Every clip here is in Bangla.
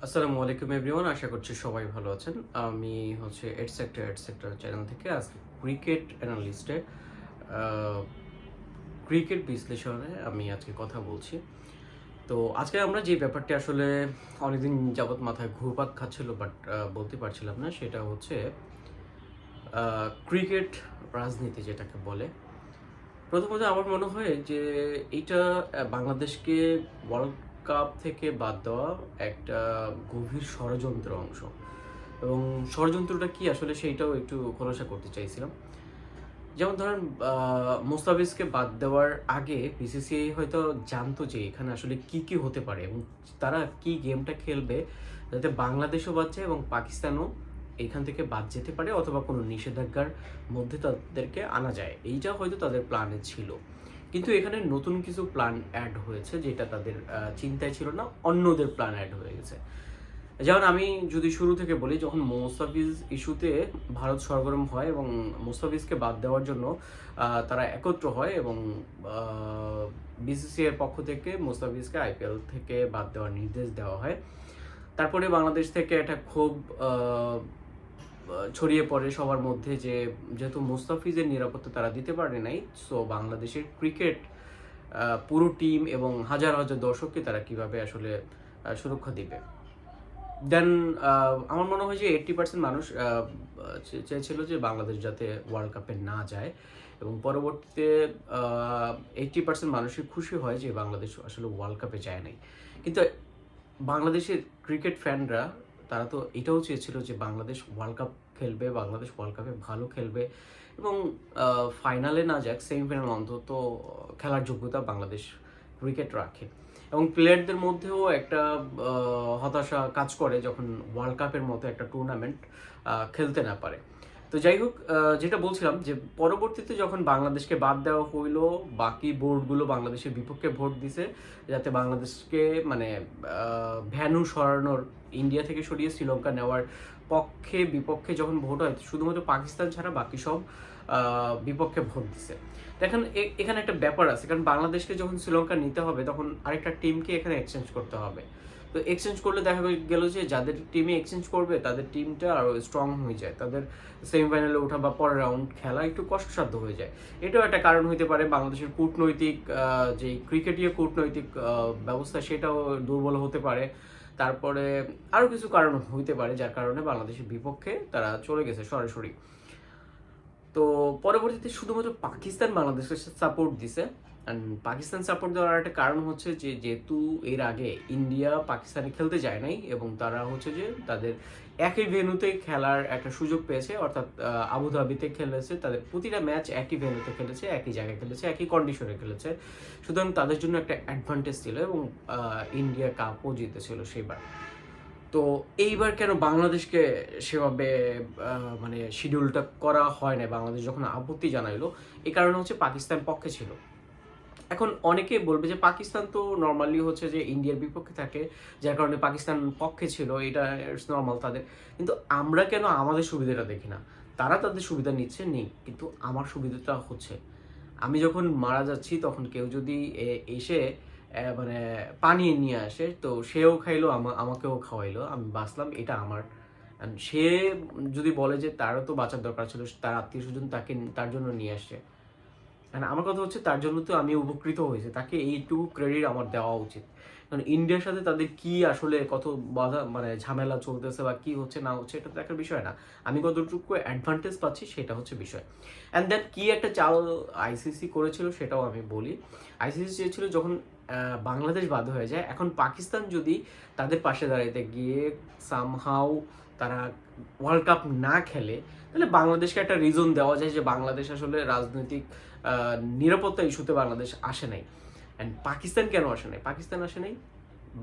আসসালামু আলাইকুম এভরিওয়ান, আশা করছি সবাই ভালো আছেন। আমি হচ্ছে এট সেক্টর চ্যানেল থেকে আজকে ক্রিকেট অ্যানালিস্টে ক্রিকেট বিশ্লেষণে আমি আজকে কথা বলছি। তো আজকে আমরা যে ব্যাপারটি আসলে অনেকদিন যাবৎ মাথায় ঘুরপাক খাচ্ছিল বাট বলতে পারছিলাম না, সেটা হচ্ছে ক্রিকেট রাজনীতি যেটাকে বলে। প্রথমত আমার মনে হয় যে এইটা বাংলাদেশকে ওয়ার্ল্ড কাপ থেকে বাদ দেওয়া একটা গভীর ষড়যন্ত্র অংশ, এবং ষড়যন্ত্রটা কি আসলে সেইটাও একটু খোলাসা করতে চাইছিলাম। যেমন ধরেন, মোস্তাফিজকে বাদ দেওয়ার আগে বিসিসিআই হয়তো জানতো যে এখানে আসলে কি কি হতে পারে এবং তারা কি গেমটা খেলবে যাতে বাংলাদেশও বাদ যায় এবং পাকিস্তানও এখান থেকে বাদ যেতে পারে, অথবা কোনো নিষেধাজ্ঞার মধ্যে তাদেরকে আনা যায়। এইটা হয়তো তাদের প্ল্যানে ছিল, কিন্তু এখানে নতুন কিছু প্ল্যান অ্যাড হয়েছে যেটা তাদের চিন্তায় ছিল না, অন্যদের প্ল্যান অ্যাড হয়ে গেছে। যেমন আমি যদি শুরু থেকে বলি, যখন মোস্তাফিজ ইস্যুতে ভারত সরগরম হয় এবং মোস্তাফিজকে বাদ দেওয়ার জন্য তারা একত্র হয় এবং বিসিসিআই এর পক্ষ থেকে মোস্তাফিজকে আইপিএল থেকে বাদ দেওয়ার নির্দেশ দেওয়া হয়। তারপরে বাংলাদেশ থেকে একটা ক্ষোভ ছড়িয়ে পড়ে সবার মধ্যে যে যেহেতু মুস্তাফিজের নিরাপত্তা তারা দিতে পারে নাই, সো বাংলাদেশের ক্রিকেট পুরো টিম এবং হাজার হাজার দর্শককে তারা কিভাবে আসলে সুরক্ষা দিবে। দেন আমার মনে হয় যে 80% মানুষ চেয়েছিল যে বাংলাদেশ যাতে ওয়ার্ল্ড কাপে না যায়, এবং পরবর্তীতে 80% মানুষই খুশি হয় যে বাংলাদেশ আসলে ওয়ার্ল্ড কাপে যায় নাই। কিন্তু বাংলাদেশের ক্রিকেট ফ্যানরা তারা তো এটাও চেয়েছিল যে বাংলাদেশ ওয়ার্ল্ড কাপ খেলবে, বাংলাদেশ ওয়ার্ল্ড কাপে ভালো খেলবে এবং ফাইনালে না যাক, সেমিফাইনাল অন্তত খেলার যোগ্যতা বাংলাদেশ ক্রিকেট রাখে। এবং প্লেয়ারদের মধ্যেও একটা হতাশা কাজ করে যখন ওয়ার্ল্ড কাপের মতো একটা টুর্নামেন্ট খেলতে না পারে। তো যাই হোক, যেটা বলছিলাম যে পরবর্তীতে যখন বাংলাদেশকে বাদ দেওয়া হইলো, বাকি বোর্ডগুলো বাংলাদেশের বিপক্ষে ভোট দিছে যাতে বাংলাদেশকে মানে ভ্যানু সরানোর, ইন্ডিয়া থেকে সরিয়ে শ্রীলঙ্কা নেওয়ার পক্ষে বিপক্ষে যখন ভোট হয়, শুধুমাত্র পাকিস্তান ছাড়া বাকি সব বিপক্ষে ভোট দিছে। দেখেন এখানে একটা ব্যাপার আছে, কারণ বাংলাদেশকে যখন শ্রীলঙ্কা নিতে হবে তখন আরেকটা টিমকে এখানে এক্সচেঞ্জ করতে হবে। তো এক্সচেঞ্জ করলে দেখা গেল যে যাদের টিমে এক্সচেঞ্জ করবে তাদের টিমটা আরও স্ট্রং হয়ে যায়, তাদের সেমিফাইনালে ওঠা বা পরের রাউন্ড খেলা একটু কষ্টসাধ্য হয়ে যায়। এটাও একটা কারণ হইতে পারে বাংলাদেশের কূটনৈতিক যে ক্রিকেটীয় কূটনৈতিক ব্যবস্থা সেটাও দুর্বল হতে পারে। তারপরে আরও কিছু কারণ হইতে পারে যার কারণে বাংলাদেশের বিপক্ষে তারা চলে গেছে সরাসরি। তো পরবর্তীতে শুধুমাত্র পাকিস্তান বাংলাদেশের সাপোর্ট দিছে। অ্যান্ড পাকিস্তান সাপোর্ট দেওয়ার একটা কারণ হচ্ছে যে যেহেতু এর আগে ইন্ডিয়া পাকিস্তানে খেলতে যায় নাই এবং তারা হচ্ছে যে তাদের একই ভেন্যুতে খেলার একটা সুযোগ পেয়েছে, অর্থাৎ আবুধাবিতে খেলেছে, তাদের প্রতিটা ম্যাচ একই ভেন্যুতে খেলেছে, একই জায়গায় খেলেছে, একই কন্ডিশনে খেলেছে। সুতরাং তাদের জন্য একটা অ্যাডভান্টেজ ছিল এবং ইন্ডিয়া কাপও জিতেছিল সেইবার। তো এইবার কেন বাংলাদেশকে সেভাবে মানে শিডিউলটা করা হয় না, বাংলাদেশ যখন আপত্তি জানাইলো, এই কারণে হচ্ছে পাকিস্তান পক্ষে ছিল। এখন অনেকে বলবে যে পাকিস্তান তো নর্মালি হচ্ছে যে ইন্ডিয়ার বিপক্ষে থাকে, যার কারণে পাকিস্তান পক্ষে ছিল, এটা ইটস নর্মাল তাদের। কিন্তু আমরা কেন আমাদের সুবিধাটা দেখি না? তারা তাদের সুবিধা নিচ্ছে নিক, কিন্তু আমার সুবিধাটা হচ্ছে, আমি যখন মারা যাচ্ছি তখন কেউ যদি এসে মানে পানি নিয়ে আসে, তো সেও খাইলো, আমাকেও খাওয়াইলো, আমি বাঁচলাম, এটা আমার। And সে যদি বলে যে তারও তো বাঁচার দরকার ছিল, তার আত্মীয় স্বজন তাকে তার জন্য নিয়ে আসছে, মানে আমার কথা হচ্ছে তার জন্য তো আমি উপকৃত হয়েছে, তাকে এইটুকু ক্রেডিট আমার দেওয়া উচিত। কারণ ইন্ডিয়ার সাথে তাদের কি আসলে কত বাধা মানে ঝামেলা চলতেছে বা কি হচ্ছে না হচ্ছে এটা তো একটা বিষয় না, আমি কতটুকু অ্যাডভান্টেজ পাচ্ছি সেটা হচ্ছে বিষয়। অ্যান্ড দেন কি একটা চাল আইসিসি করেছিল সেটাও আমি বলি। আইসিসি চেয়েছিল যখন বাংলাদেশ বাদ হয়ে যায়, এখন পাকিস্তান যদি তাদের পাশে দাঁড়াইতে গিয়ে সামহাও তারা ওয়ার্ল্ড কাপ না খেলে, তাহলে বাংলাদেশকে একটা রিজন দেওয়া যায় যে বাংলাদেশ আসলে রাজনৈতিক নিরাপত্তা ইস্যুতে বাংলাদেশ আসে নাই। অ্যান্ড পাকিস্তান কেন আসে নাই? পাকিস্তান আসে নাই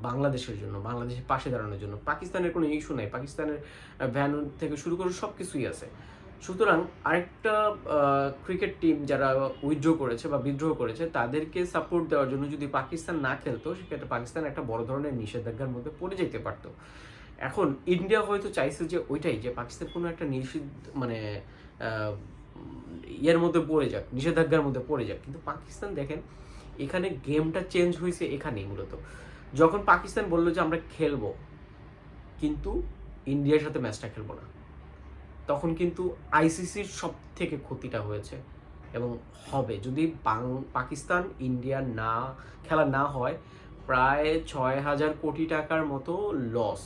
বাংলাদেশের জন্য, বাংলাদেশের পাশে দাঁড়ানোর জন্য। পাকিস্তানের কোনো ইস্যু নাই, পাকিস্তানের ভ্যান থেকে শুরু করে সব কিছুই আছে। সুতরাং আরেকটা ক্রিকেট টিম যারা উইথড্র করেছে বা বিদ্রোহ করেছে তাদেরকে সাপোর্ট দেওয়ার জন্য যদি পাকিস্তান না খেলতো, সেক্ষেত্রে পাকিস্তান একটা বড় ধরনের নিষেধাজ্ঞার মধ্যে পড়ে যেতে পারতো। এখন ইন্ডিয়া হয়তো চাইছে যে ওইটাই, যে পাকিস্তান কোনো একটা নিষিদ্ধ মানে ইয়ের মধ্যে পড়ে যাক, নিষেধাজ্ঞার মধ্যে পড়ে যাক। কিন্তু পাকিস্তান দেখেন এখানে গেমটা চেঞ্জ হয়েছে এখানেই মূলত। যখন পাকিস্তান বললো যে আমরা খেলবো, কিন্তু ইন্ডিয়ার সাথে ম্যাচটা খেলবো না, তখন কিন্তু আইসিসির সব থেকে ক্ষতিটা হয়েছে এবং হবে। যদি পাকিস্তান ইন্ডিয়া খেলা না হয়, প্রায় 6,000 কোটি টাকার মতো লস,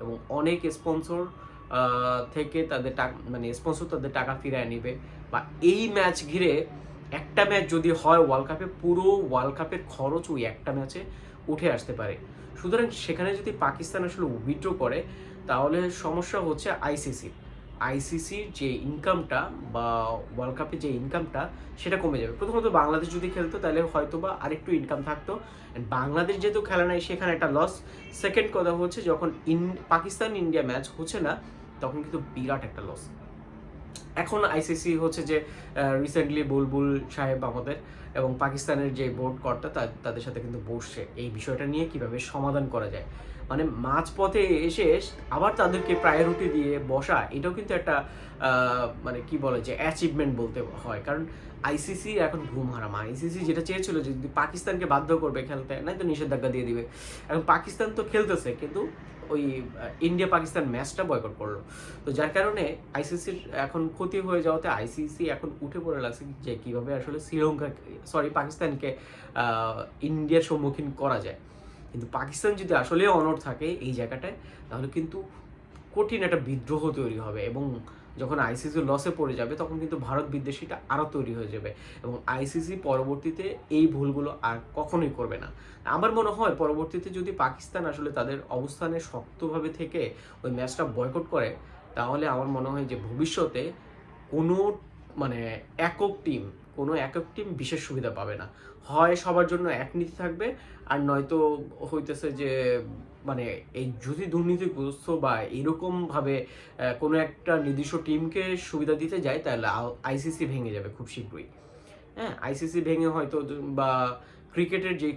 এবং অনেক স্পন্সর থেকে তাদের টাকা, মানে স্পন্সর তাদের টাকা ফিরিয়ে নিবে। বা এই ম্যাচ ঘিরে একটা ম্যাচ যদি হয় ওয়ার্ল্ড কাপে, পুরো ওয়ার্ল্ড কাপের খরচ ওই একটা ম্যাচে উঠে আসতে পারে। সুতরাং সেখানে যদি পাকিস্তান আসলে উইথড্র করে, তাহলে সমস্যা হচ্ছে আইসিসির যে ইনকামটা বা ওয়ার্ল্ড কাপে যে ইনকামটা, সেটা কমে যাবে। প্রথমত বাংলাদেশ যদি খেলতো তাহলে হয়তো বা আরেকটু ইনকাম থাকতো। বাংলাদেশ যেহেতু খেলা নাই, সেখানে একটা লস। সেকেন্ড কথা হচ্ছে, যখন পাকিস্তান ইন্ডিয়া ম্যাচ হচ্ছে না, তখন কিন্তু বিরাট একটা লস। এখন আইসিসি হচ্ছে যে রিসেন্টলি বুলবুল সাহেব আমাদের এবং পাকিস্তানের যে বোর্ড কর্তা তাদের সাথে কিন্তু বসছে এই বিষয়টা নিয়ে কিভাবে সমাধান করা যায়। মানে মাঝপথে এসে আবার তাদেরকে প্রায়োরিটি দিয়ে বসা, এটাও কিন্তু একটা মানে কি বলে যে অ্যাচিভমেন্ট বলতে হয়। কারণ আইসিসি এখন ঘুম হারাম। আইসিসি যেটা চেয়েছিল যে যদি পাকিস্তানকে বাধ্য করবে খেলতে, নাই তো নিষেধাজ্ঞা দিয়ে দিবে। এখন পাকিস্তান তো খেলতেছে, কিন্তু ওই ইন্ডিয়া পাকিস্তান ম্যাচটা বয়কট করলো। তো যার কারণে আইসিসির এখন ক্ষতি হয়ে যাওয়াতে আইসিসি এখন উঠে পড়ে লাগছে যে কীভাবে আসলে পাকিস্তানকে ইন্ডিয়ার সম্মুখীন করা যায়। কিন্তু পাকিস্তান যদি আসলে অনড় থাকে এই জায়গাটায়, তাহলে কিন্তু কঠিন একটা বিদ্রোহ তৈরি হবে, এবং যখন আইসিসি লসে পড়ে যাবে, তখন কিন্তু ভারত বিদ্বেষীটা আরও তৈরি হয়ে যাবে, এবং আইসিসি পরবর্তীতে এই ভুলগুলো আর কখনোই করবে না। আমার মনে হয় পরবর্তীতে যদি পাকিস্তান আসলে তাদের অবস্থানে শক্তভাবে থেকে ওই ম্যাচটা বয়কট করে, তাহলে আমার মনে হয় যে ভবিষ্যতে কোনো মানে একক টিম বিশেষ সুবিধা পাবে না। হয় সবার জন্য এক নীতি থাকবে, আর নয়তো হইতেছে যে মানে এই যদি দুর্নীতিগ্রস্ত বা এরকমভাবে কোনো একটা নির্দিষ্ট টিমকে সুবিধা দিতে যায়, তাহলে আইসিসি ভেঙে যাবে খুব শীঘ্রই। হ্যাঁ, আইসিসি ভেঙে হয়তো বা ক্রিকেটের যে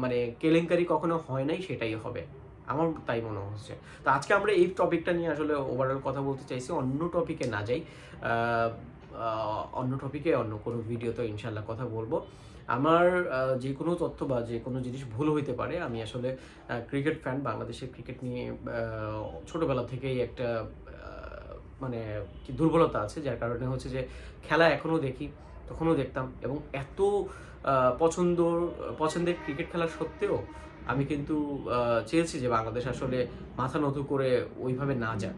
মানে কেলেঙ্কারি কখনো হয় নাই, সেটাই হবে, আমার তাই মনে হচ্ছে। তো আজকে আমরা এই টপিকটা নিয়ে আসলে ওভারঅল কথা বলতে চাইছি, অন্য টপিকে না যাই। অন্য টপিকে অন্য কোনো ভিডিওতে ইনশাল্লাহ কথা বলবো। আমার যে কোনো তথ্য বা যে কোনো জিনিস ভুল হইতে পারে। আমি আসলে ক্রিকেট ফ্যান, বাংলাদেশের ক্রিকেট নিয়ে ছোটোবেলা থেকেই একটা মানে কি দুর্বলতা আছে, যার কারণে হচ্ছে যে খেলা এখনও দেখি, তখনও দেখতাম, এবং এত পছন্দের ক্রিকেট খেলা সত্ত্বেও আমি কিন্তু চেয়েছি যে বাংলাদেশ আসলে মাথা নত করে ওইভাবে না যাক।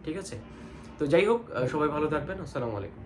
ঠিক আছে? তো যাই হোক, সবাই ভালো থাকবেন। আসসালামু আলাইকুম।